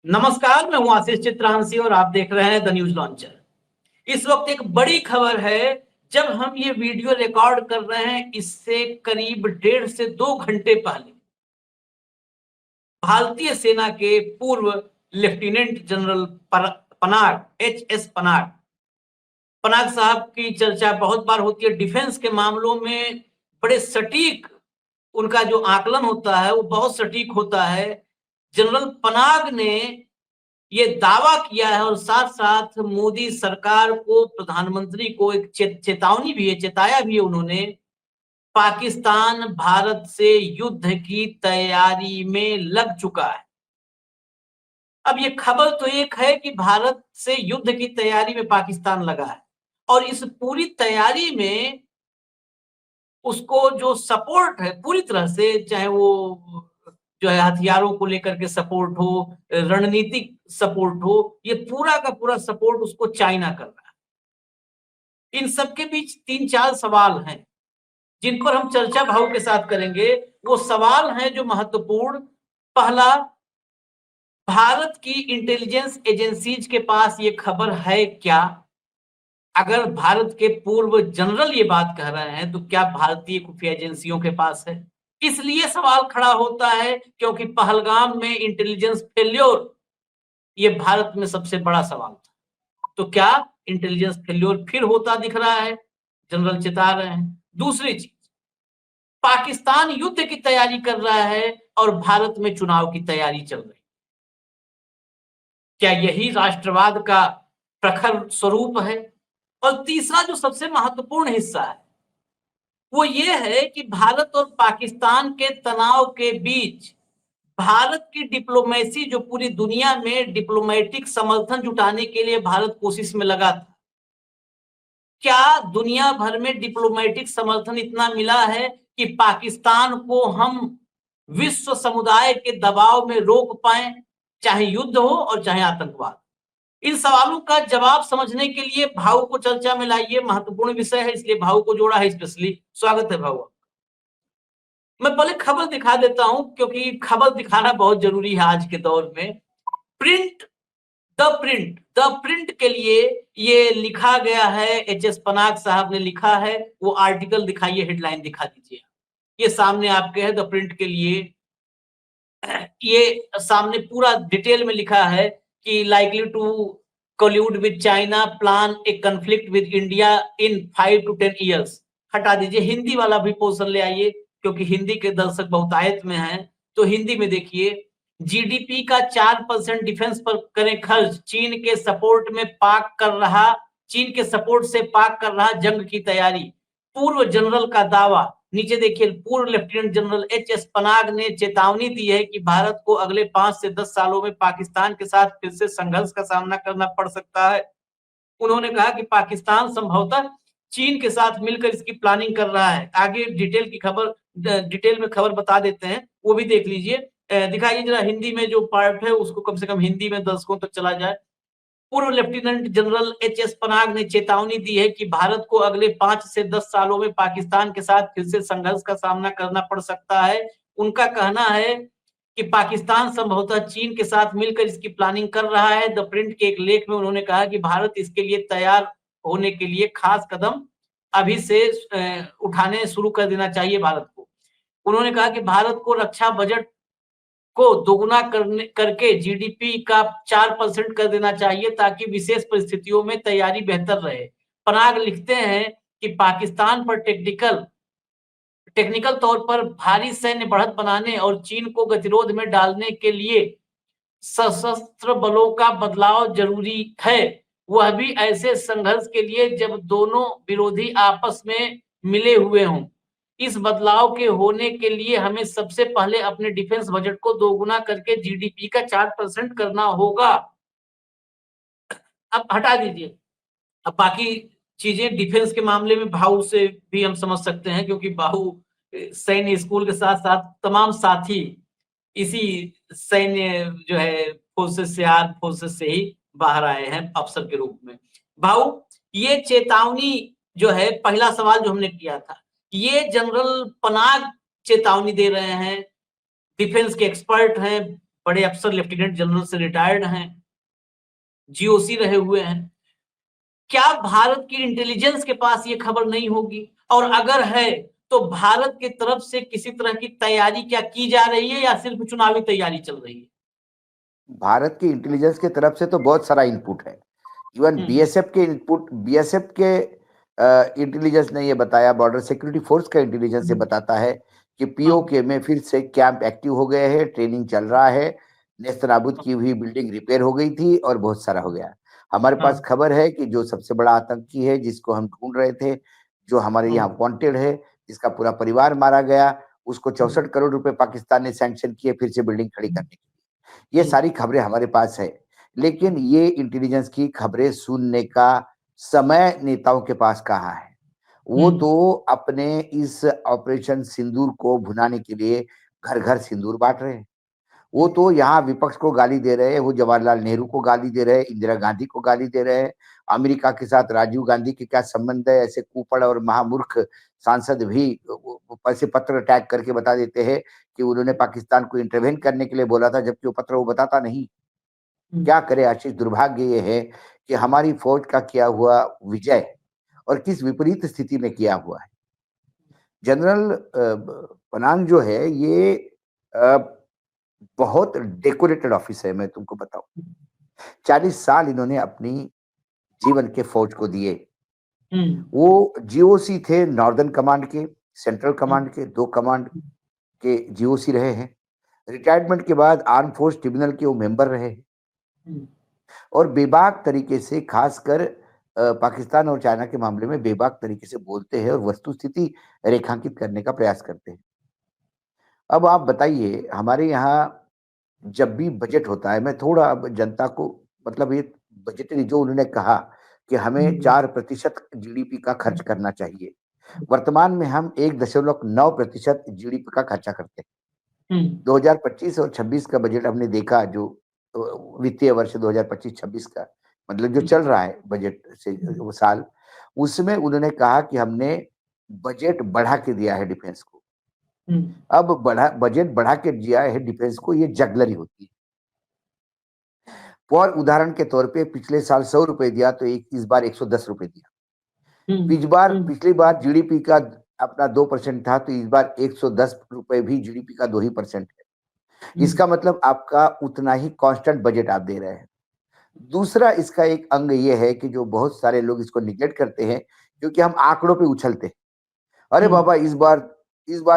नमस्कार, मैं हूं आशीष चित्रांशी और आप देख रहे हैं द न्यूज लॉन्चर। इस वक्त एक बड़ी खबर है। जब हम ये वीडियो रिकॉर्ड कर रहे हैं, इससे करीब 1.5 से 2 घंटे पहले भारतीय सेना के पूर्व lieutenant general Panag HS. Panag साहब की चर्चा बहुत बार होती है। डिफेंस के मामलों में बड़े सटीक उनका जो आकलन होता है वो बहुत सटीक होता है। जनरल पनाग ने ये दावा किया है और साथ साथ मोदी सरकार को, प्रधानमंत्री को एक चेतावनी भी है, चेताया भी है उन्होंने। पाकिस्तान भारत से युद्ध की तैयारी में लग चुका है। अब ये खबर तो एक है कि भारत से युद्ध की तैयारी में पाकिस्तान लगा है और इस पूरी तैयारी में उसको जो सपोर्ट है पूरी तरह से, चाहे वो जो है हथियारों को लेकर के सपोर्ट हो, रणनीतिक सपोर्ट हो, ये पूरा का पूरा सपोर्ट उसको चाइना कर रहा है। इन सबके बीच 3-4 सवाल हैं जिन पर हम चर्चा भाव के साथ करेंगे। वो सवाल हैं जो महत्वपूर्ण। पहला, भारत की इंटेलिजेंस एजेंसीज के पास ये खबर है क्या? अगर भारत के पूर्व जनरल ये बात कह रहे हैं तो क्या भारतीय खुफिया एजेंसियों के पास है? इसलिए सवाल खड़ा होता है क्योंकि पहलगाम में इंटेलिजेंस फेल्योर ये भारत में सबसे बड़ा सवाल था। तो क्या इंटेलिजेंस फेल्योर फिर होता दिख रहा है? जनरल चेता रहे हैं। दूसरी चीज, पाकिस्तान युद्ध की तैयारी कर रहा है और भारत में चुनाव की तैयारी चल रही है। क्या यही राष्ट्रवाद का प्रखर स्वरूप है? और तीसरा जो सबसे महत्वपूर्ण हिस्सा है वो ये है कि भारत और पाकिस्तान के तनाव के बीच भारत की डिप्लोमेसी, जो पूरी दुनिया में डिप्लोमेटिक समर्थन जुटाने के लिए भारत कोशिश में लगा था, क्या दुनिया भर में डिप्लोमेटिक समर्थन इतना मिला है कि पाकिस्तान को हम विश्व समुदाय के दबाव में रोक पाए, चाहे युद्ध हो और चाहे आतंकवाद? इन सवालों का जवाब समझने के लिए भाऊ को चर्चा में लाइए। महत्वपूर्ण विषय है, इसलिए भाऊ को जोड़ा है स्पेशली। स्वागत है भाऊ। मैं पहले खबर दिखा देता हूं क्योंकि खबर दिखाना बहुत जरूरी है आज के दौर में। प्रिंट द प्रिंट के लिए ये लिखा गया है, एच.एस. पनाग साहब ने लिखा है। वो आर्टिकल दिखाइए, हेडलाइन दिखा दीजिए। ये सामने आपके है द प्रिंट के लिए। ये सामने पूरा डिटेल में लिखा है कि likely to collude with China, plan a conflict with India in 5 to 10 years. हटा दीजिए, हिंदी वाला भी पोर्शन ले आइए क्योंकि हिंदी के दर्शक बहुतायत में हैं। तो हिंदी में देखिए, जीडीपी का 4% डिफेंस पर करें खर्च, चीन के सपोर्ट से पाक कर रहा जंग की तैयारी, पूर्व जनरल का दावा। नीचे देखिए, पूर्व लेफ्टिनेंट जनरल एच.एस. पनाग ने चेतावनी दी है कि भारत को अगले 5 से 10 सालों में पाकिस्तान के साथ फिर से संघर्ष का सामना करना पड़ सकता है। उन्होंने कहा कि पाकिस्तान संभवतः चीन के साथ मिलकर इसकी प्लानिंग कर रहा है। आगे डिटेल में खबर बता देते हैं, वो भी देख लीजिए। दिखाइए जरा हिंदी में जो पार्ट है उसको, कम से कम हिंदी में दर्शकों तक चला जाए। पूर्व लेफ्टिनेंट जनरल एच.एस. पनाग ने चेतावनी दी है कि भारत को अगले 5 से 10 सालों में पाकिस्तान के साथ फिर से संघर्ष का सामना करना पड़ सकता है। उनका कहना है कि पाकिस्तान संभवतः चीन के साथ मिलकर इसकी प्लानिंग कर रहा है। द प्रिंट के एक लेख में उन्होंने कहा कि भारत इसके लिए तैयार होने के लिए खास कदम अभी से उठाने शुरू कर देना चाहिए भारत को। उन्होंने कहा कि भारत को रक्षा बजट को दोगुना करके जीडीपी का 4% कर देना चाहिए ताकि विशेष परिस्थितियों में तैयारी बेहतर रहे। पनाग लिखते हैं कि पाकिस्तान पर टेक्निकल तौर पर भारी सैन्य बढ़त बनाने और चीन को गतिरोध में डालने के लिए सशस्त्र बलों का बदलाव जरूरी है, वह भी ऐसे संघर्ष के लिए जब दोनों विरोधी आपस में मिले हुए हों। इस बदलाव के होने के लिए हमें सबसे पहले अपने डिफेंस बजट को दोगुना करके जीडीपी का 4% करना होगा। अब हटा दीजिए, अब बाकी चीजें डिफेंस के मामले में भाऊ से भी हम समझ सकते हैं क्योंकि भाऊ सैन्य स्कूल के साथ साथ तमाम साथी इसी सैन्य जो है फोर्सेस से, आर्म फोर्सेस से ही बाहर आए हैं अफसर के रूप में। भाऊ, ये चेतावनी जो है, पहला सवाल जो हमने किया था, ये जनरल पनाग चेतावनी दे रहे हैं, डिफेंस के एक्सपर्ट हैं, बड़े अफसर लेफ्टिनेंट जनरल से रिटायर्ड हैं, जीओसी रहे हुए हैं। क्या भारत की इंटेलिजेंस के पास ये खबर नहीं होगी? और अगर है तो भारत की तरफ से किसी तरह की तैयारी क्या की जा रही है या सिर्फ चुनावी तैयारी चल रही है? भारत की इंटेलिजेंस की तरफ से तो बहुत सारा इनपुट है। इवन बीएसएफ के इनपुट, बीएसएफ के इंटेलिजेंस ने ये बताया, बॉर्डर सिक्योरिटी फोर्स का इंटेलिजेंस ये बताता है कि पीओके में फिर से कैंप एक्टिव हो गए हैं, ट्रेनिंग चल रहा है, नेस्तनाबूद की हुई बिल्डिंग रिपेयर हो गई थी और बहुत सारा हो गया। हमारे पास खबर है कि जो सबसे बड़ा आतंकी है जिसको हम ढूंढ रहे थे, जो हमारे यहाँ वांटेड है, जिसका पूरा परिवार मारा गया, उसको 64 करोड़ रुपए पाकिस्तान ने सैंक्शन किए फिर से बिल्डिंग खड़ी करने के लिए। ये सारी खबरें हमारे पास है, लेकिन ये इंटेलिजेंस की खबरें सुनने का समय नेताओं के पास कहाँ है? वो तो अपने इस ऑपरेशन सिंदूर को भुनाने के लिए घर घर सिंदूर बांट रहे हैं। वो तो यहाँ विपक्ष को गाली दे रहे हैं, वो जवाहरलाल नेहरू को गाली दे रहे हैं, इंदिरा गांधी को गाली दे रहे हैं। अमेरिका के साथ राजीव गांधी के क्या संबंध है, ऐसे कुपड़ और महामूर्ख सांसद भी ऐसे पत्र अटैक करके बता देते हैं कि उन्होंने पाकिस्तान को इंटरवेन करने के लिए बोला था, जबकि वो पत्र वो बताता नहीं। क्या करे आशीष, दुर्भाग्य ये है कि हमारी फौज का किया हुआ विजय और किस विपरीत स्थिति में किया हुआ है। जनरल पनांग जो है ये बहुत डेकोरेटेड ऑफिस है, मैं तुमको बताऊं। 40 साल इन्होंने अपनी जीवन के फौज को दिए। वो जीओसी थे नॉर्दर्न कमांड के, सेंट्रल कमांड के, 2 कमांड के जीओसी रहे हैं। रिटायरमेंट के बाद आर्म फोर्स ट्रिब्यूनल के वो मेंबर रहे हैं और बेबाक तरीके से, खासकर पाकिस्तान और चाइना के मामले में बेबाक तरीके से बोलते हैं और वस्तुस्थिति रेखांकित करने का प्रयास करते हैं। अब आप बताइए, हमारे यहाँ जब भी बजट होता है, मैं थोड़ा अब जनता को, मतलब ये बजटरी जो उन्होंने कहा कि हमें 4% जीडीपी का खर्च करना चाहिए। वर्तमान में हम 1.9% जीडीपी का खर्चा करते हैं। 2025 और 26 का बजट हमने देखा, जो वित्तीय वर्ष 2025-26 का मतलब जो चल रहा है बजट से वो साल, उसमें उन्होंने कहा कि हमने बजट बढ़ा के दिया है डिफेंस को। अब बजट बढ़ा के दिया है डिफेंस को, ये जगलरी होती है। और उदाहरण के तौर पे पिछले साल 100 रुपए दिया तो इस बार 110 रुपए दिया। पिछली बार जीडीपी का अपना 2% था, तो इस बार 110 रुपए भी जीडीपी का 2% है। इसका मतलब आपका उतना ही कांस्टेंट बजट आप दे रहे हैं। दूसरा इसका एक अंग ये है कि जो बहुत सारे लोग इसको निगलेक्ट करते हैं, क्योंकि हम आंकड़ों पे उछलते हैं। अरे बाबा, इस बार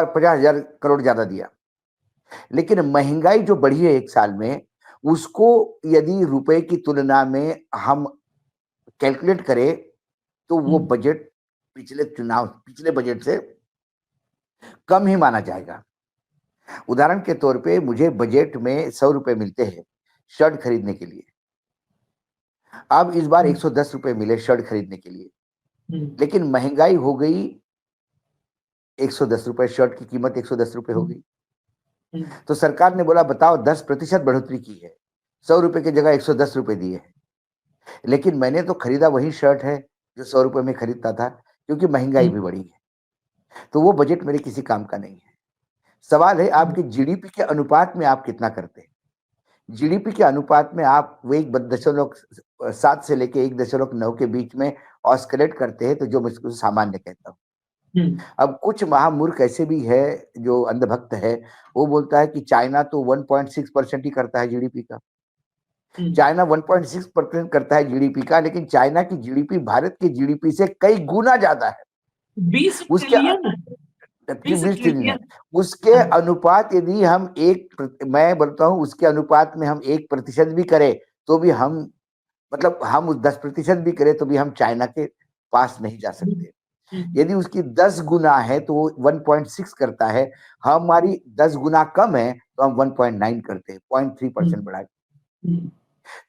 50,000 करोड़ ज्यादा दिया, लेकिन महंगाई जो बढ़ी है एक साल में, उसको यदि रुपए की तुलना में हम कैलकुलेट करें तो वो बजट पिछले बजट से कम ही माना जाएगा। उदाहरण के तौर पे मुझे बजट में 100 रुपए मिलते हैं शर्ट खरीदने के लिए। अब इस बार 110 रुपए मिले शर्ट खरीदने के लिए, लेकिन महंगाई हो गई 110 रुपए, शर्ट की कीमत 110 रुपए हो गई। तो सरकार ने बोला बताओ 10% बढ़ोतरी की है, 100 रुपए की जगह 110 रुपए दिए हैं, लेकिन मैंने तो खरीदा वही शर्ट है जो 100 रुपए में खरीदता था, क्योंकि महंगाई भी बढ़ी है। तो वो बजट मेरे किसी काम का नहीं है। सवाल है आपके जीडीपी के अनुपात में आप कितना करते हैं। जीडीपी के अनुपात में आप वो 1.7 से लेके 1.9 के बीच में ऑस्किलेट करते हैं, तो जो मैं इसको सामान्य कहता हूँ। अब कुछ महामूर्ख ऐसे भी है जो अंधभक्त है, वो बोलता है कि चाइना तो 1.6% ही करता है जीडीपी का। चाइना 1.6% करता है जीडीपी का, लेकिन चाइना की जीडीपी भारत की जीडीपी से कई गुना ज्यादा है। 20 ट्रिलियन उसके अनुपात यदि हम मैं बोलता हूं उसके अनुपात में हम 1% भी करें तो भी हम, मतलब हम 10% भी करें तो भी हम चाइना के पास नहीं जा सकते। यदि उसकी 10 गुना है तो वो 1.6 करता है, हमारी 10 गुना कम है तो हम 1.9 करते हैं, 0.3% बढ़ा।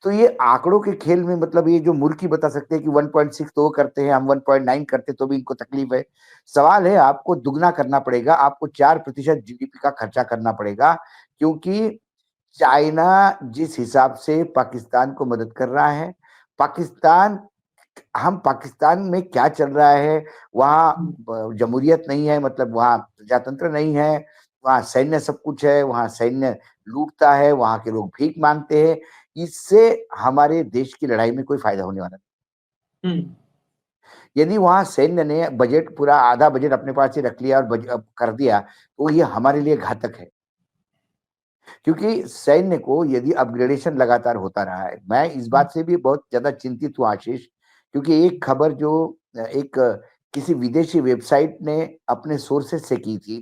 तो ये आंकड़ों के खेल में, मतलब ये जो मूर्खी बता सकते हैं कि 1.6 तो वो करते हैं, हम 1.9 करते तो भी इनको तकलीफ है। सवाल है आपको दुगना करना पड़ेगा, आपको 4% जीडीपी का खर्चा करना पड़ेगा, क्योंकि चाइना जिस हिसाब से पाकिस्तान को मदद कर रहा है, पाकिस्तान में क्या चल रहा है, वहाँ जमहूरियत नहीं है, मतलब वहाँ प्रजातंत्र नहीं है, वहाँ सैन्य सब कुछ है, वहाँ सैन्य लूटता है, वहाँ के लोग भीख मांगते हैं। इससे हमारे देश की लड़ाई में कोई फायदा होने वाला नहीं। हम्म, यदि वहाँ सैन्य ने बजट पूरा आधा बजट अपने पास ही रख लिया और कर दिया, तो ये हमारे लिए घातक है। क्योंकि सैन्य को यदि अपग्रेडेशन लगातार होता रहा है, मैं इस बात से भी बहुत ज्यादा चिंतित हूँ आशीष, क्योंकि एक खबर जो एक किसी विदेशी वेबसाइट ने अपने सोर्सेस से की थी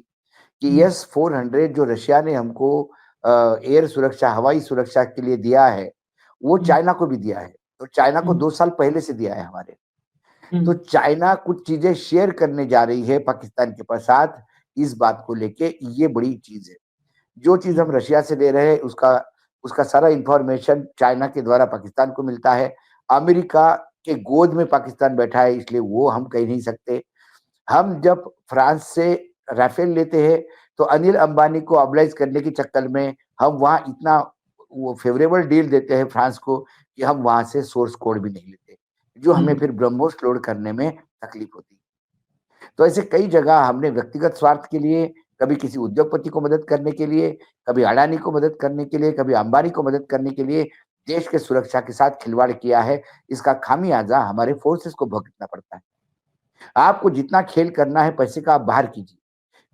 कि S-400 जो रशिया ने हमको एयर सुरक्षा, हवाई सुरक्षा के लिए दिया है, वो चाइना को भी दिया है। तो चाइना को 2 साल पहले से दिया है हमारे। तो चाइना कुछ चीजें शेयर करने जा रही है पाकिस्तान के साथ, इस बात को लेके ये बड़ी चीज है। जो चीज हम रशिया से ले रहे हैं उसका उसका सारा इंफॉर्मेशन चाइना के द्वारा पाकिस्तान को मिलता है। अमेरिका के गोद में पाकिस्तान बैठा है, इसलिए वो हम कह नहीं सकते। हम जब फ्रांस से राफेल लेते हैं तो अनिल अंबानी को ऑबलाइज करने के चक्कर में हम वहां इतना वो फेवरेबल डील देते हैं फ्रांस को कि हम वहां से सोर्स कोड भी नहीं लेते, जो हमें फिर ब्रह्मोस लोड करने में तकलीफ होती है। तो ऐसे कई जगह हमने व्यक्तिगत स्वार्थ के लिए, कभी किसी उद्योगपति को मदद करने के लिए, कभी अडानी को मदद करने के लिए, कभी अंबानी को मदद करने के लिए देश के सुरक्षा के साथ खिलवाड़ किया है। इसका खामियाजा हमारे फोर्सेस को भुगतना पड़ता है। आपको जितना खेल करना है पैसे का आप बाहर कीजिए,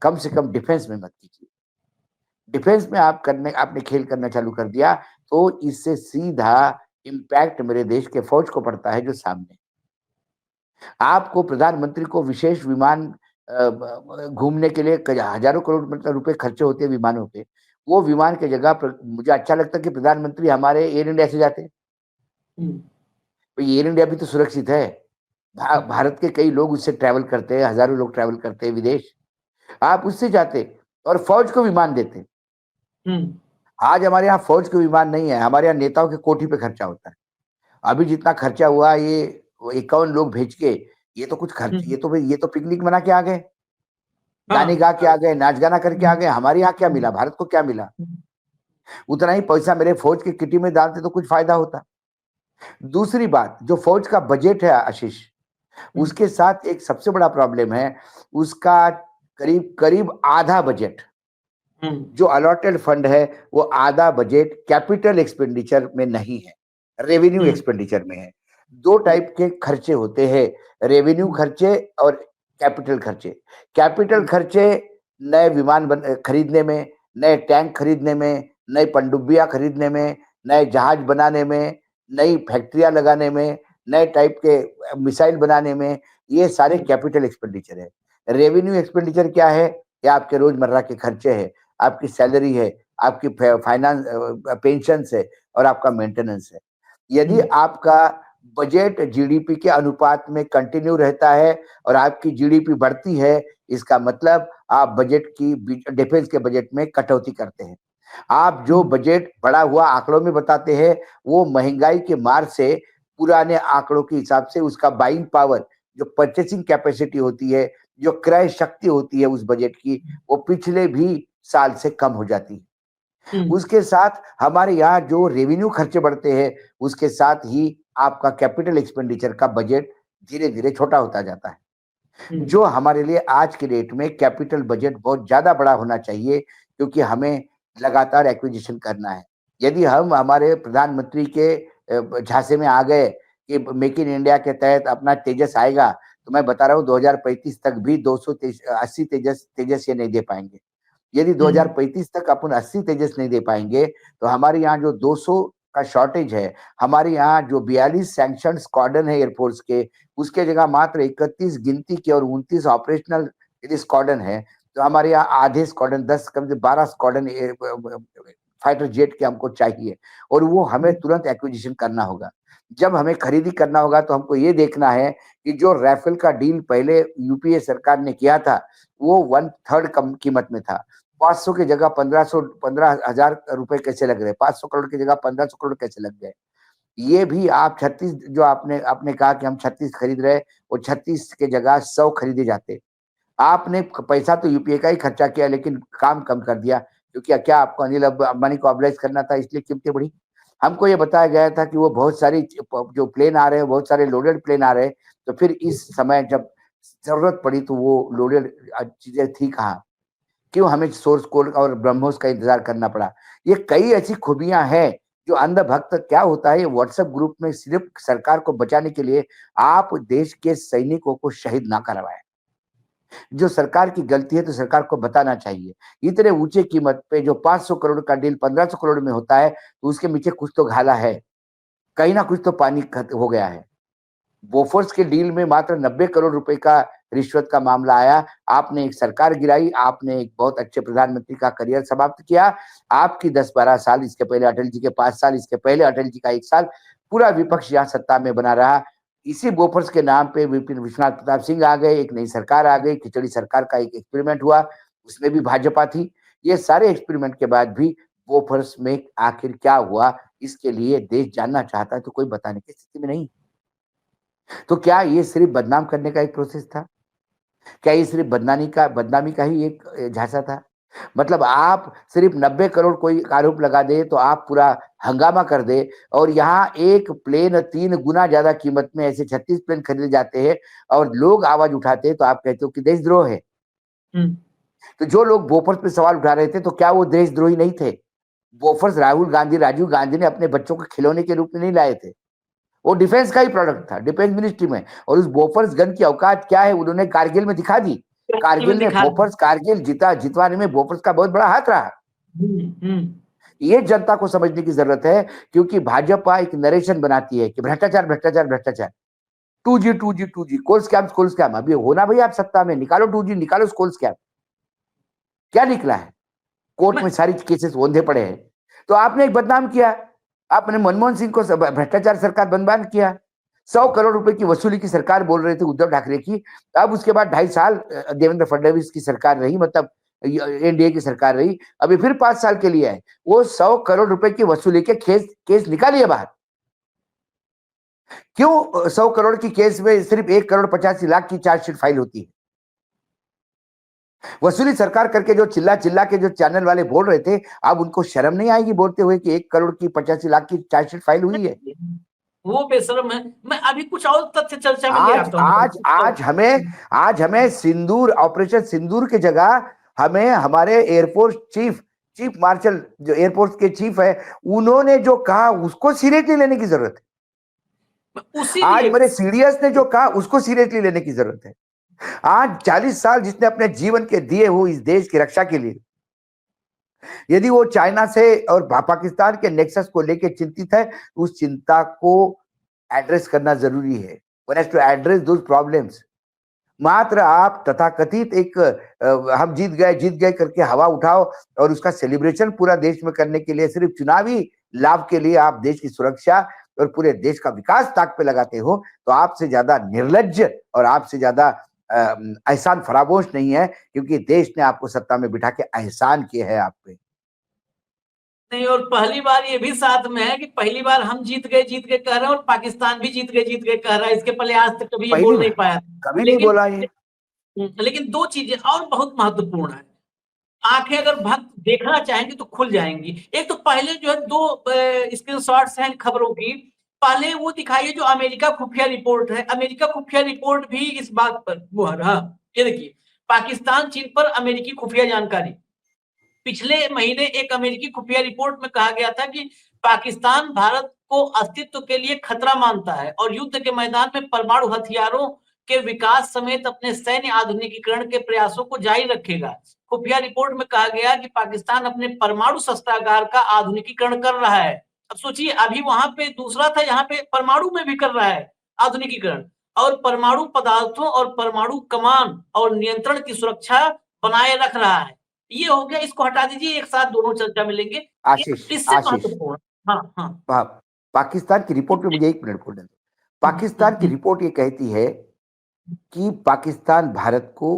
कम से कम डिफेंस में मत कीजिए। डिफेंस में आपने खेल करना चालू कर दिया तो इससे सीधा इम्पैक्ट मेरे देश के फौज को पड़ता है जो सामने। आपको प्रधानमंत्री को विशेष विमान घूमने के लिए हजारों करोड़ मतलब रुपए खर्चे होते हैं विमानों पे। वो विमान की जगह पर मुझे अच्छा लगता है कि प्रधानमंत्री हमारे एयर इंडिया से जाते। तो एयर इंडिया भी तो सुरक्षित है। भारत के कई लोग उससे ट्रैवल करते हैं, हजारों लोग ट्रैवल करते हैं विदेश। आप उससे जाते और फौज को विमान देते। आज हमारे यहाँ फौज के विमान नहीं है, हमारे यहाँ नेताओं के कोठी पे खर्चा होता है। अभी जितना खर्चा हुआ ये 51 लोग भेज के, ये तो कुछ खर्च, ये तो पिकनिक मना के आ गए, गाने गा के आ गए, नाच गाना करके आ गए। हमारे यहाँ क्या मिला, भारत को क्या मिला? उतना ही पैसा मेरे फौज की किटी में डालते तो कुछ फायदा होता। दूसरी बात, जो फौज का बजट है आशीष, उसके साथ एक सबसे बड़ा प्रॉब्लम है, उसका करीब करीब आधा बजट जो अलॉटेड फंड है वो आधा बजट कैपिटल एक्सपेंडिचर में नहीं है, रेवेन्यू एक्सपेंडिचर में है। दो टाइप के खर्चे होते हैं, रेवेन्यू खर्चे और कैपिटल खर्चे। कैपिटल खर्चे नए विमान खरीदने में, नए टैंक खरीदने में, नई पनडुब्बियां खरीदने में, नए जहाज बनाने में, नई फैक्ट्रियां लगाने में, नए टाइप के मिसाइल बनाने में, ये सारे कैपिटल एक्सपेंडिचर है। रेवेन्यू एक्सपेंडिचर क्या है? ये आपके रोजमर्रा के खर्चे है, आपकी सैलरी है, आपकी फाइनेंस पेंशन है और आपका मेंटेनेंस है। यदि आपका बजट जीडीपी के अनुपात में कंटिन्यू रहता है और आपकी जीडीपी बढ़ती है, इसका मतलब आप बजट की डिफेंस के बजट में कटौती करते हैं। आप जो बजट बढ़ा हुआ आंकड़ों में बताते हैं वो महंगाई के मार से पुराने आंकड़ों के हिसाब से उसका बाइंग पावर, जो परचेसिंग कैपेसिटी होती है, जो क्रय शक्ति होती है उस बजट की, वो पिछले भी साल से कम हो जाती है। उसके साथ हमारे यहाँ जो रेवेन्यू खर्चे बढ़ते हैं, उसके साथ ही आपका कैपिटल एक्सपेंडिचर का बजट धीरे धीरे छोटा होता जाता है। जो हमारे लिए आज के डेट में कैपिटल बजट बहुत ज्यादा बड़ा होना चाहिए, क्योंकि हमें लगातार एक्विजिशन करना है। यदि हम हमारे प्रधानमंत्री के झांसे में आ गए कि मेक इन इंडिया के तहत अपना तेजस आएगा, तो मैं बता रहा हूँ 2035 तक भी 280 तेजस ये नहीं दे पाएंगे। यदि 2035 तक अपन 80 तेजस नहीं दे पाएंगे तो हमारे यहाँ जो 200 का शॉर्टेज है, हमारे यहाँ जो 42 सैंक्शन स्क्वाड्रन है एयरफोर्स के, उसके जगह मात्र 31 गिनती के और 29 ऑपरेशनल यदि स्क्वाड्रन है, तो हमारे यहाँ आधे स्क्वाड्रन 10 कम से 12 स्क्वाड्रन फाइटर जेट के हमको चाहिए और वो हमें तुरंत एक्विजिशन करना होगा। जब हमें खरीदी करना होगा तो हमको ये देखना है कि जो राफेल का डील पहले यूपीए सरकार ने किया था वो 1/3 कम कीमत में था। 500 की जगह 15,000 रुपए कैसे लग रहे, 500 करोड़ की जगह 1500 करोड़ कैसे लग गए? ये भी आप 36 जो आपने आपने कहा कि हम 36 खरीद रहे, वो 36 के जगह 100 खरीदे जाते। आपने पैसा तो यूपीए का ही खर्चा किया लेकिन काम कम कर दिया, क्योंकि क्या आपको अनिल अंबानी को ऑबलाइज करना था इसलिए कीमतें बढ़ी। हमको ये बताया गया था कि वो बहुत सारी जो प्लेन आ रहे हैं, बहुत सारे लोडेड प्लेन आ रहे हैं, तो फिर इस समय जब जरूरत पड़ी तो वो लोडेड चीजें थी कहाँ? क्यों हमें सोर्स कोड और ब्रह्मोस का इंतजार करना पड़ा? ये कई ऐसी खूबियां हैं जो अंधभक्त क्या होता है, व्हाट्सएप ग्रुप में सिर्फ सरकार को बचाने के लिए आप देश के सैनिकों को शहीद ना करवाएं। जो सरकार की गलती है तो सरकार को बताना चाहिए। इतने ऊंचे कीमत पे जो 500 करोड़ का डील 1500 करोड़ में होता है तो उसके पीछे कुछ तो घाला है, कहीं ना कुछ तो पानी हो गया है। बोफोर्स के डील में मात्र 90 करोड़ रुपए का रिश्वत का मामला आया। आपने एक सरकार गिराई, आपने एक बहुत अच्छे प्रधानमंत्री का करियर समाप्त किया। आपकी 10-12 साल, इसके पहले अटल जी के 5 साल, इसके पहले अटल जी का 1 साल, पूरा विपक्ष यहाँ सत्ता में बना रहा। इसी बोफोर्स के नाम पे विपिन विश्वनाथ प्रताप सिंह आ गए, एक नई सरकार आ गई, खिचड़ी सरकार का एक एक्सपेरिमेंट हुआ, उसमें भी भाजपा थी। ये सारे एक्सपेरिमेंट के बाद भी बोफोर्स में आखिर क्या हुआ, इसके लिए देश जानना चाहता है तो कोई बताने की स्थिति में नहीं। तो क्या ये सिर्फ बदनाम करने का एक प्रोसेस था? क्या ये सिर्फ बदनामी का ही एक झांसा था? मतलब आप सिर्फ 90 करोड़ कोई आरोप लगा दे तो आप पूरा हंगामा कर दे, और यहाँ एक प्लेन 3 गुना ज्यादा कीमत में ऐसे 36 प्लेन खरीदे जाते हैं और लोग आवाज उठाते हैं तो आप कहते हो कि देशद्रोह है। तो जो लोग बोफोर्स पे सवाल उठा रहे थे तो क्या वो देशद्रोही नहीं थे? बोफोर्स राजीव गांधी ने अपने बच्चों को खिलौने के रूप में नहीं लाए थे, वो डिफेंस का ही प्रोडक्ट था, डिफेंस मिनिस्ट्री में। और उस बोफोर्स गन की औकात क्या है उन्होंने कारगिल में दिखा दी। कारगिल जितवाने में बोफोर्स का बहुत बड़ा हाथ रहा। ये जनता को समझने की जरूरत है, क्योंकि भाजपा एक नरेशन बनाती है कि भ्रष्टाचार भ्रष्टाचार भ्रष्टाचार, 2G कोल स्कैम। अभी होना भैया आप सत्ता में, निकालो 2G, निकालो कोल स्कैम। क्या निकला है? कोर्ट में सारी केसेस ओंधे पड़े हैं। तो आपने एक बदनाम किया, आपने मनमोहन सिंह को भ्रष्टाचार सरकार बदनाम किया। 100 करोड़ रुपए की वसूली की सरकार बोल रहे थे उद्धव ठाकरे की। अब उसके बाद 2.5 साल देवेंद्र फडणवीस की सरकार रही, मतलब एनडीए की सरकार रही। अभी फिर 5 साल के लिए है, वो 100 करोड़ रुपए की वसूली के केस निकालिए बाहर। क्यों 100 करोड़ की केस में सिर्फ 1 करोड़ 85 लाख की चार्जशीट फाइल होती है? वसूली सरकार करके जो चिल्ला चिल्ला के जो चैनल वाले बोल रहे थे, अब उनको शर्म नहीं आएगी बोलते हुए कि 1 करोड़ की 85 लाख की चार्जशीट फाइल हुई है? वो बेशरम है। मैं अभी कुछ और तथ्य चर्चा में ले आता हूँ। आज हमें सिंदूर, ऑपरेशन सिंदूर की जगह हमें हमारे एयरफोर्स चीफ मार्शल जो एयरफोर्स के चीफ है, उन्होंने जो कहा उसको सीरियसली लेने की जरूरत है। आज मेरे सीडीएस ने जो कहा उसको सीरियसली लेने की जरूरत है। आज 40 साल जिसने अपने जीवन के दिए हो इस देश की रक्षा के लिए, यदि वो चाइना से और पाकिस्तान के नेक्सस को लेकर चिंतित है, उस चिंता को एड्रेस करना जरूरी है। One has to address those problems. मात्र आप तथाकथित एक हम जीत गए करके हवा उठाओ और उसका सेलिब्रेशन पूरा देश में करने के लिए, सिर्फ चुनावी लाभ के लिए आप देश की सुरक्षा और पूरे देश का विकास ताक पे लगाते हो, तो आपसे ज्यादा निर्लज्ज और आपसे ज्यादा एहसान फरामोश नहीं है, क्योंकि देश ने आपको सत्ता में बिठा के एहसान किए है आप पे। नहीं, और पहली बार ये भी साथ में है कि पहली बार हम जीत गए कह रहे हैं और पाकिस्तान भी जीत गए कह रहा है। इसके पहले आज तक कभी ये बोल नहीं पाया, कभी नहीं बोला ये। लेकिन 2 चीजें और बहुत महत्वपूर्ण है, आंखें अगर भक्त देखना चाहेंगे तो खुल जाएंगी। एक तो पहले जो है 2 स्क्रीनशॉट्स हैं खबरों की। पहले वो दिखाइए जो अमेरिका खुफिया रिपोर्ट है। अमेरिका खुफिया रिपोर्ट भी इस बात पर वो है। हाँ, ये देखिए, पाकिस्तान चीन पर अमेरिकी खुफिया जानकारी। पिछले महीने एक अमेरिकी खुफिया रिपोर्ट में कहा गया था कि पाकिस्तान भारत को अस्तित्व के लिए खतरा मानता है और युद्ध के मैदान में परमाणु हथियारों के विकास समेत अपने सैन्य आधुनिकीकरण के प्रयासों को जारी रखेगा। खुफिया रिपोर्ट में कहा गया कि पाकिस्तान अपने परमाणु शस्त्रागार का आधुनिकीकरण कर रहा है। अब सोचिए, अभी वहां पे दूसरा था, यहाँ पे परमाणु में भी कर रहा है आधुनिकीकरण, और परमाणु पदार्थों और परमाणु कमान और नियंत्रण की सुरक्षा बनाए रख रहा है। ये हो गया, इसको हटा दीजिए, एक साथ दोनों चर्चा में लेंगे। इससे महत्वपूर्ण, हाँ, पाकिस्तान की रिपोर्ट में मुझे 1 मिनट बोलने दो। पाकिस्तान की रिपोर्ट ये कहती है कि पाकिस्तान भारत को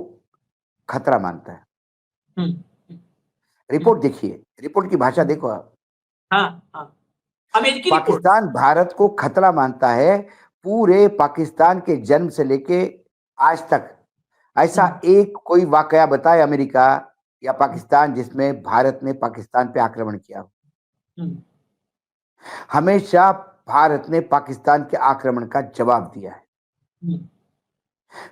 खतरा मानता है। रिपोर्ट देखिए, रिपोर्ट की भाषा देखो आप। अमेरिकी पाकिस्तान भारत को खतरा मानता है। पूरे पाकिस्तान के जन्म से लेके आज तक ऐसा एक कोई वाकया बताए अमेरिका या पाकिस्तान जिसमें भारत ने पाकिस्तान पे आक्रमण किया हो। हमेशा भारत ने पाकिस्तान के आक्रमण का जवाब दिया है।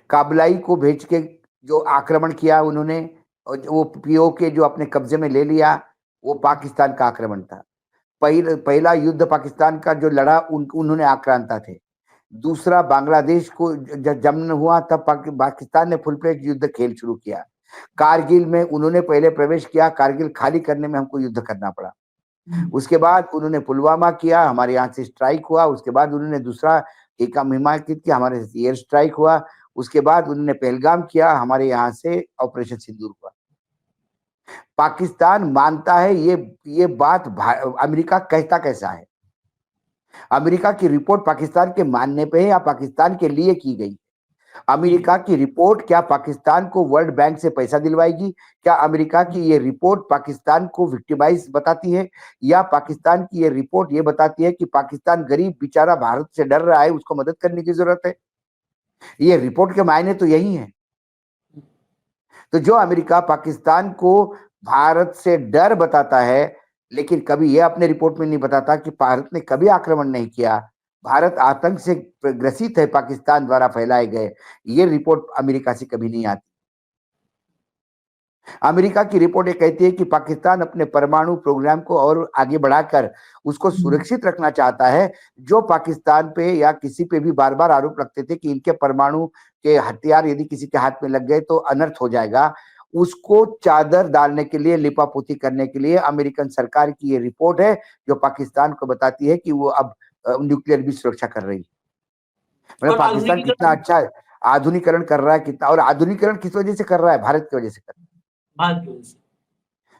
काबलाई को भेज के जो आक्रमण किया उन्होंने, और वो पीओके जो अपने कब्जे में ले लिया, वो पाकिस्तान का आक्रमण था। पहला युद्ध पाकिस्तान का जो लड़ा उन्होंने आक्रांता थे। दूसरा बांग्लादेश को जब जन्म हुआ तब पाकिस्तान ने फुल फ्लेज युद्ध खेल शुरू किया। कारगिल में उन्होंने पहले प्रवेश किया, कारगिल खाली करने में हमको युद्ध करना पड़ा। उसके बाद उन्होंने पुलवामा किया, हमारे यहाँ से स्ट्राइक हुआ। उसके बाद उन्होंने दूसरा एक हिमायत किया, हमारे एयर स्ट्राइक हुआ। उसके बाद उन्होंने पहलगाम किया, हमारे यहाँ से ऑपरेशन सिंदूर हुआ। पाकिस्तान मानता है ये बात अमेरिका कहता कैसा है? अमेरिका की रिपोर्ट पाकिस्तान के मानने पे है या पाकिस्तान के लिए की गई? अमेरिका की रिपोर्ट क्या पाकिस्तान को वर्ल्ड बैंक से पैसा दिलवाएगी? क्या अमेरिका की ये रिपोर्ट पाकिस्तान को विक्टिमाइज बताती है, या पाकिस्तान की ये रिपोर्ट ये बताती है कि पाकिस्तान गरीब बेचारा भारत से डर रहा है, उसको मदद करने की जरूरत है? ये रिपोर्ट के मायने तो यही है। तो जो अमेरिका पाकिस्तान को भारत से डर बताता है, लेकिन कभी ये अपने रिपोर्ट में नहीं बताता कि भारत ने कभी आक्रमण नहीं किया, भारत आतंक से ग्रसित है पाकिस्तान द्वारा फैलाए गए, ये रिपोर्ट अमेरिका से कभी नहीं आती। अमेरिका की रिपोर्ट ये कहती है कि पाकिस्तान अपने परमाणु प्रोग्राम को और आगे बढ़ाकर उसको सुरक्षित रखना चाहता है। जो पाकिस्तान पे या किसी पे भी बार बार आरोप लगते थे कि इनके परमाणु के हथियार यदि किसी के हाथ में लग गए तो अनर्थ हो जाएगा, उसको चादर डालने के लिए, लिपापोती करने के लिए अमेरिकन सरकार की ये रिपोर्ट है जो पाकिस्तान को बताती है कि वो अब न्यूक्लियर भी सुरक्षा कर रही है। मतलब पाकिस्तान कितना अच्छा आधुनिकीकरण कर रहा है, कितना, और आधुनिकीकरण किस वजह से कर रहा है? भारत की वजह से कर रहा है।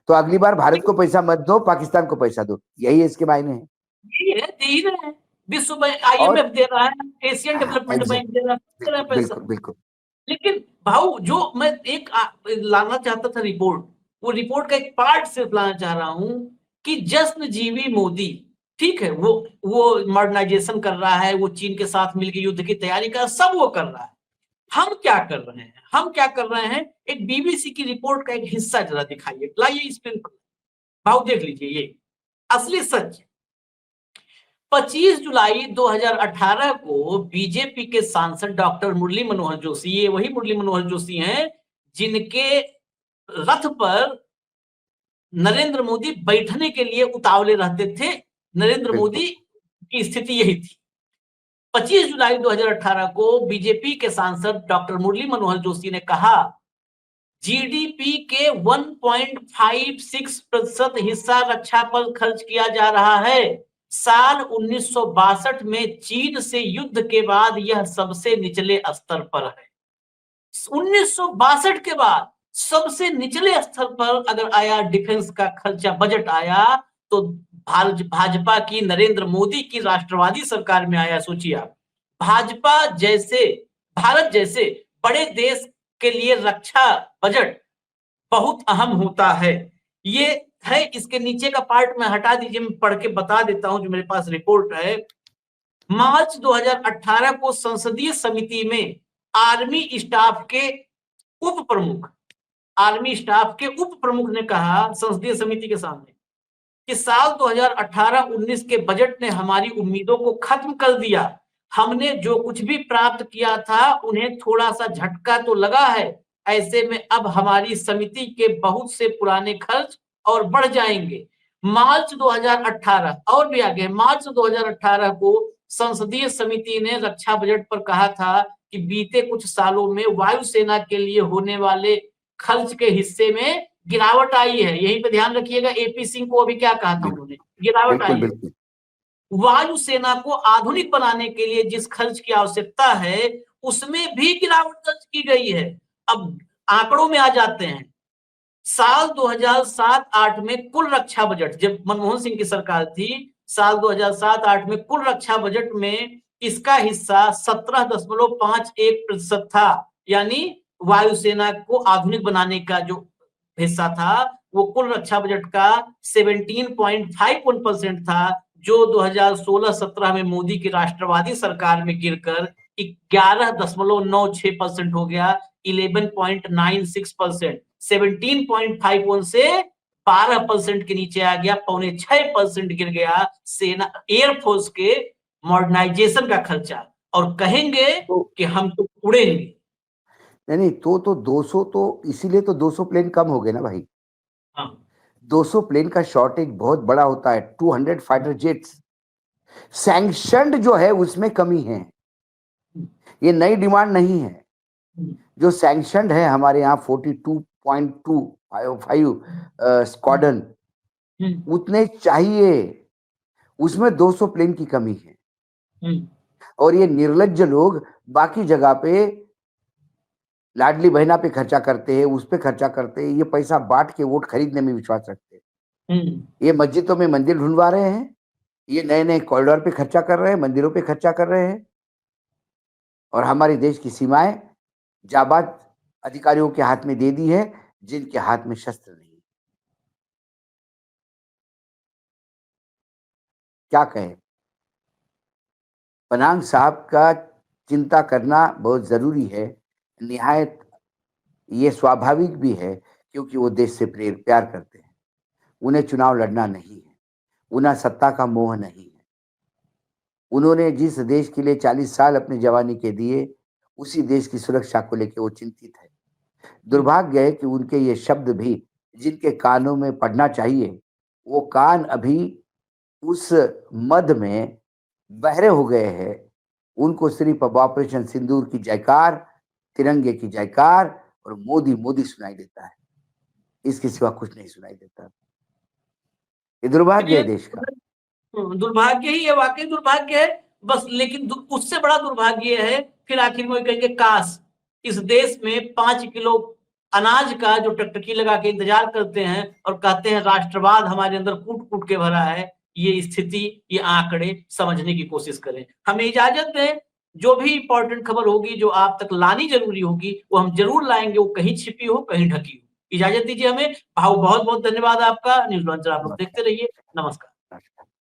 तो अगली बार भारत को पैसा मत दो, पाकिस्तान को पैसा दो, यही इसके मायने है। यही है, दे ही रहे हैं। विश्व बैंक, IMF दे रहा है, एशियन डेवलपमेंट बैंक दे रहा है पैसा। बिल्कुल। लेकिन भाऊ, जो मैं एक लाना चाहता था रिपोर्ट, वो रिपोर्ट का एक पार्ट सिर्फ लाना चाह रहा हूं कि जश्नजीवी मोदी, ठीक है, वो मॉडर्नाइजेशन कर रहा है, वो चीन के साथ मिलकर युद्ध की तैयारी कर, सब वो कर रहा है। हम क्या कर रहे हैं? हम क्या कर रहे हैं? एक बीबीसी की रिपोर्ट का एक हिस्सा जरा दिखाइए, लाइए स्क्रीन पर भाव, देख लीजिए ये असली सच। 25 जुलाई 2018 को बीजेपी के सांसद डॉक्टर मुरली मनोहर जोशी, ये वही मुरली मनोहर जोशी हैं जिनके रथ पर नरेंद्र मोदी बैठने के लिए उतावले रहते थे। नरेंद्र मोदी की स्थिति यही थी। 25 जुलाई 2018 को बीजेपी के सांसद डॉक्टर मुरली मनोहर जोशी ने कहा, जीडीपी के 1.56% हिस्सा रक्षा पर खर्च किया जा रहा है। साल 1962 में चीन से युद्ध के बाद यह सबसे निचले स्तर पर है। 1962 के बाद सबसे निचले स्तर पर अगर आया डिफेंस का खर्चा, बजट आया, तो भाजपा की, नरेंद्र मोदी की राष्ट्रवादी सरकार में आया। सोचिए आप, भाजपा जैसे, भारत जैसे बड़े देश के लिए रक्षा बजट बहुत अहम होता है। ये है, इसके नीचे का पार्ट में हटा दीजिए, मैं पढ़ के बता देता हूं जो मेरे पास रिपोर्ट है। मार्च 2018 को संसदीय समिति में आर्मी स्टाफ के उप प्रमुख ने कहा संसदीय समिति के सामने कि साल 2018-19 के बजट ने हमारी उम्मीदों को खत्म कर दिया। हमने जो कुछ भी प्राप्त किया था उन्हें थोड़ा सा झटका तो लगा है। ऐसे में अब हमारी समिति के बहुत से पुराने खर्च और बढ़ जाएंगे। मार्च 2018 और भी आगे, मार्च 2018 को संसदीय समिति ने रक्षा बजट पर कहा था कि बीते कुछ सालों में वायुसेना के लिए होने वाले खर्च के हिस्से में गिरावट आई है। यहीं पे ध्यान रखिएगा, एपी सिंह को अभी क्या कहा था उन्होंने, गिरावट आई है। वायुसेना को आधुनिक बनाने के लिए जिस खर्च की आवश्यकता है उसमें भी गिरावट दर्ज की गई है। अब आंकड़ों में आ जाते हैं। साल 2007-8 में कुल रक्षा बजट, जब मनमोहन सिंह की सरकार थी, साल 2007-8 में कुल रक्षा बजट में इसका हिस्सा 17.51% था। यानी वायुसेना को आधुनिक बनाने का जो हिस्सा था वो कुल रक्षा बजट का 17.51% था, जो 2016-17 में मोदी की राष्ट्रवादी सरकार में गिरकर 11.96% हो गया, 11.96%। 17.51 से 12% के नीचे आ गया, 5.6% गिर गया सेना, एयरफोर्स के मॉडर्नाइजेशन का खर्चा। और कहेंगे कि हम तो उड़ेंगे। नहीं, तो 200 तो इसीलिए तो 200 प्लेन कम हो गए ना भाई। हाँ 200 प्लेन का शॉर्टेज बहुत बड़ा होता है। 200 फाइटर जेट्स सैंक्शनड जो है उसमें कमी है, ये नई डिमांड नहीं है। जो सैंक्शनड है हमारे यहाँ 42.255 स्क्वाड्रन उतने चाहिए, उसमें 200 प्लेन की कमी है। और ये निर्लज्ज लोग बाकी जगह पे लाडली बहना पे खर्चा करते हैं, उस पे खर्चा करते हैं, ये पैसा बांट के वोट खरीदने में विश्वास रखते हैं। ये मस्जिदों में मंदिर ढूंढवा रहे हैं, ये नए नए कॉरिडोर पे खर्चा कर रहे हैं, मंदिरों पे खर्चा कर रहे हैं, और हमारे देश की सीमाएं जाबाज अधिकारियों के हाथ में दे दी है, जिनके हाथ में शस्त्र नहीं। क्या कहें? पनाग साहब का चिंता करना बहुत जरूरी है, निहायत ये स्वाभाविक भी है, क्योंकि वो देश से प्यार करते हैं। उन्हें चुनाव लड़ना नहीं है, उन्हें सत्ता का मोह नहीं है। उन्होंने जिस देश के लिए 40 साल अपनी जवानी के दिए, उसी देश की सुरक्षा को लेकर वो चिंतित है। दुर्भाग्य है कि उनके ये शब्द भी जिनके कानों में पड़ना चाहिए, वो कान अभी उस मद में बहरे हो गए हैं। उनको सिर्फ अब ऑपरेशन सिंदूर की जयकार, तिरंगे की जयकार और मोदी मोदी सुनाई देता है, इसके सिवा कुछ नहीं सुनाई देता। ये दुर्भाग्य है देश का। दुर्भाग्य ही है, वाकई दुर्भाग्य है। बस लेकिन उससे बड़ा दुर्भाग्य है, फिर आखिर में कहेंगे काश इस देश में 5 किलो अनाज का जो टकटकी लगा के इंतजार करते हैं और कहते हैं राष्ट्रवाद हमारे अंदर कूट कूट के भरा है, ये स्थिति, ये आंकड़े समझने की कोशिश करें। हमें इजाजत दें, जो भी इंपॉर्टेंट खबर होगी जो आप तक लानी जरूरी होगी वो हम जरूर लाएंगे, वो कहीं छिपी हो कहीं ढकी हो। इजाजत दीजिए हमें। बहुत बहुत धन्यवाद आपका। न्यूज़ लॉन्चर आप लोग देखते रहिए। नमस्कार।